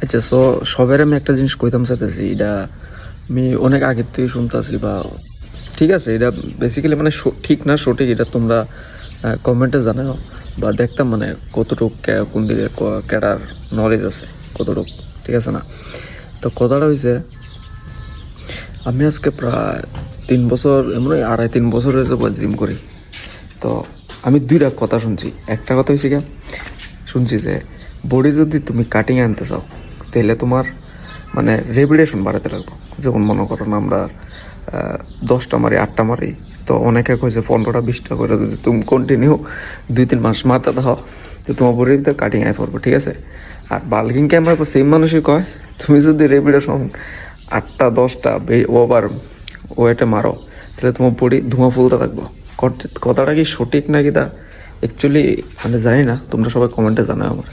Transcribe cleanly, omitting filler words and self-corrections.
আচ্ছা, সো সবের আমি একটা জিনিস কইতাম চাইতেছি, এটা আমি অনেক আগের থেকে শুনতেছি বা ঠিক আছে, এটা বেসিক্যালি মানে ঠিক না সঠিক এটা তোমরা কমেন্টে জানাও বা দেখতাম মানে কতটুক কোন দিকে ক্যাডার নলেজ আছে কতটুক, ঠিক আছে না? তো কথাটা হয়েছে, আমি আজকে প্রায় 3 বছর, এমন 2.5-3 বছর হয়েছে জিম করি। তো আমি দুইটা কথা শুনছি। একটা কথা হয়েছে কি, শুনছি যে বডি যদি তুমি কাটিং আনতে চাও তাহলে তোমার মানে রেপুটেশন বাড়াতে লাগবে। যেমন মনে করো না আমরা 10টা মারি 8টা মারি, তো অনেকে কয়েছে 15টা 20টা করে যদি তুমি কন্টিনিউ 2-3 মাস মাথাতে হও তো তোমার বডির ভিতরে কাটিং আয় পড়বো, ঠিক আছে? আর বাল্কিং ক্যামেরার পর সেম মানুষই কয় তুমি যদি রেপুটেশন 8টা 10টা ওভার ওয়েটে মারো তাহলে তোমার বডি ধোঁয়া ফুলতে থাকবো। কথাটা কি সঠিক নাকি তা অ্যাকচুয়ালি মানে জানি না, তোমরা সবাই কমেন্টে জানাও আমার।